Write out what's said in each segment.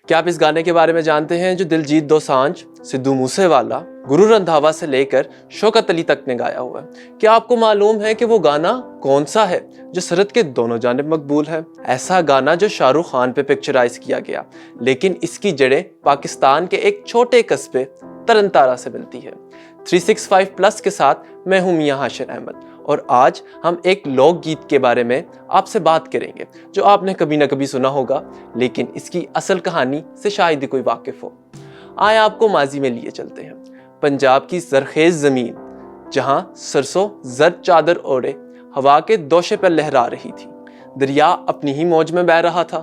क्या आप इस गाने के बारे में जानते हैं जो दिलजीत दोसांझ, सिद्धू मूसेवाला, गुरु रंधावा से लेकर शौकत अली तक ने गाया हुआ है? क्या आपको मालूम है कि वो गाना कौन सा है जो सरहद के दोनों जानिब मकबूल है? ऐसा गाना जो शाहरुख खान पे पिक्चराइज किया गया, लेकिन इसकी जड़ें पाकिस्तान के एक छोटे कस्बे तरन तारा से मिलती है। 365 प्लस के साथ मैं हूं मियां हाशिर अहमद और आज हम एक लोक गीत के बारे में आपसे बात करेंगे जो आपने कभी ना कभी सुना होगा, लेकिन इसकी असल कहानी से शायद ही कोई वाकिफ हो। आए आपको माजी में लिए चलते हैं, पंजाब की जरखेज जमीन जहां सरसों जर्द चादर ओढ़े हवा के दोशे पर लहरा रही थी। दरिया अपनी ही मौज में बह रहा था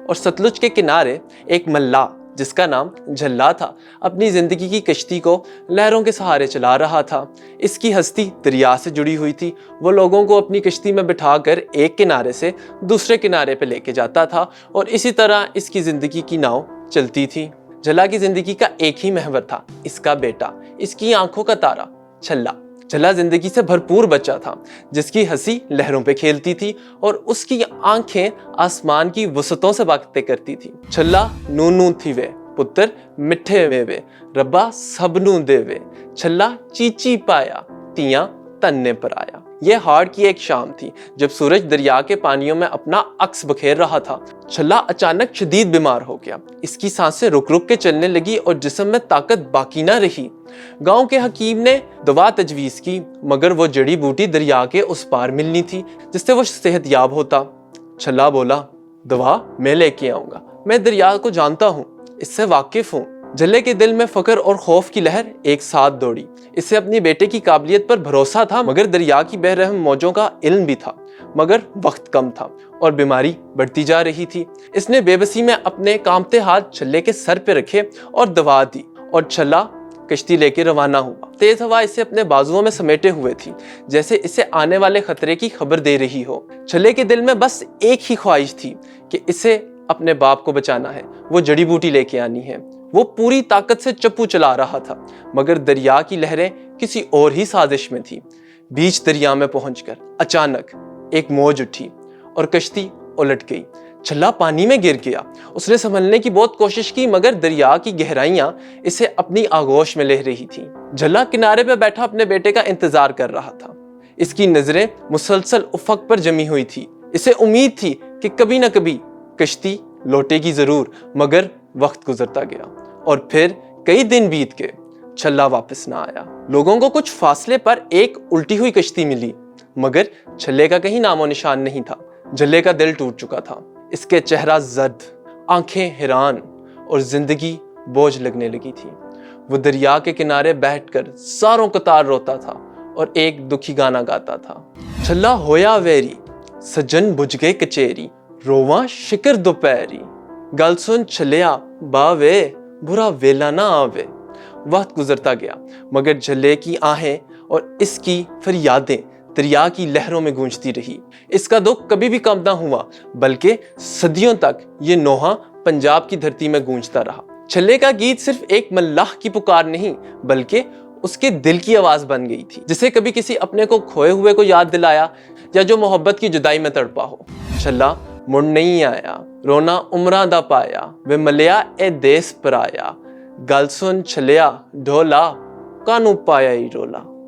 और सतलुज के किनारे एक मल्लाह जिसका नाम झल्ला था अपनी जिंदगी की कश्ती को लहरों के सहारे चला रहा था। इसकी हस्ती दरिया से जुड़ी हुई थी। वो लोगों को अपनी कश्ती में बिठाकर एक किनारे से दूसरे किनारे पे लेके जाता था और इसी तरह इसकी जिंदगी की नाव चलती थी। झल्ला की जिंदगी का एक ही महवर था, इसका बेटा, इसकी आंखों का तारा छल्ला। झल्ला जिंदगी से भरपूर बच्चा था जिसकी हंसी लहरों पे खेलती थी और उसकी आंखें आसमान की वसतों से बातें करती थी। छल्ला नूनू थी वे पुत्र मिठे मेवे, रब्बा सबनू देवे, छल्ला चीची पाया तियां तन्ने पर आया। यह हाड़ की एक शाम थी जब सूरज दरिया के पानियों में अपना अक्स बखेर रहा था। छल्ला अचानक शदीद बीमार हो गया। इसकी सांसें रुक रुक के चलने लगी और जिस्म में ताकत बाकी ना रही। गांव के हकीम ने दवा तजवीज की, मगर वो जड़ी बूटी दरिया के उस पार मिलनी थी जिससे वो सेहतयाब होता। छल्ला बोला, दवा मैं लेके आऊंगा, मैं दरिया को जानता हूँ, इससे वाकिफ हूँ। झल्ले के दिल में फकर और खौफ की लहर एक साथ दौड़ी। इसे अपनी बेटे की काबिलियत पर भरोसा था, मगर दरिया की बेरहम मौजों का इल्म भी था। मगर वक्त कम था और बीमारी बढ़ती जा रही थी। इसने बेबसी में अपने कांपते हाथ छल्ले के सर पे रखे और दवा दी और छल्ला कश्ती लेके रवाना हुआ। तेज हवा इसे अपने बाजुओं में समेटे हुए थी, जैसे इसे आने वाले खतरे की खबर दे रही हो। छल्ले के दिल में बस एक ही ख्वाहिश थी कि इसे अपने बाप को बचाना है, वो जड़ी बूटी लेके आनी है। वो पूरी ताकत से चप्पू चला रहा था, मगर दरिया की लहरें किसी और ही साजिश में थी। बीच दरिया में पहुंचकर अचानक एक मौज उठी और कश्ती उलट गई। छल्ला पानी में गिर गया। उसने संभलने की बहुत कोशिश की, मगर दरिया की गहराइयां इसे अपनी आगोश में ले रही थी। झल्ला किनारे पे बैठा अपने बेटे का इंतजार कर रहा था। इसकी नजरें मुसलसल उफक पर जमी हुई थी। इसे उम्मीद थी कि कभी न कभी कश्ती लौटेगी जरूर, मगर वक्त गुजरता गया और फिर कई दिन बीत गए। छल्ला वापस ना आया। लोगों को कुछ फासले पर एक उल्टी हुई कश्ती मिली, मगर छल्ले का कहीं नामो निशान नहीं था। झल्ले का दिल टूट चुका था। इसके चेहरा जर्द, आंखें हैरान और जिंदगी बोझ लगने लगी थी। वो दरिया के किनारे बैठकर सारों कतार रोता था और एक दुखी गाना गाता था। छल्ला होया वेरी सज्जन बुझ गए कचेरी, रोवा शिकर दोपहरी, गल सुन छलिया बावे बुरा वेला ना आवे। वक्त गुजरता गया, मगर झल्ले की आहें और इसकी फरियादें दरिया की लहरों में गूंजती रही। इसका दुख कभी भी कम ना हुआ, बल्कि सदियों तक ये नोहा पंजाब की धरती में गूंजता रहा। छल्ले का गीत सिर्फ एक मल्लाह की पुकार नहीं, बल्कि उसके दिल की आवाज बन गई थी, जिसे कभी किसी अपने को खोए हुए को याद दिलाया या जो मोहब्बत की जुदाई में तड़पा हो। छल्ला मुड़ नहीं आया, रोना उमरा दा पाया, वे मलिया ए देस पर आया, गल सुन छलिया ढोला कानू पाया ही रोला।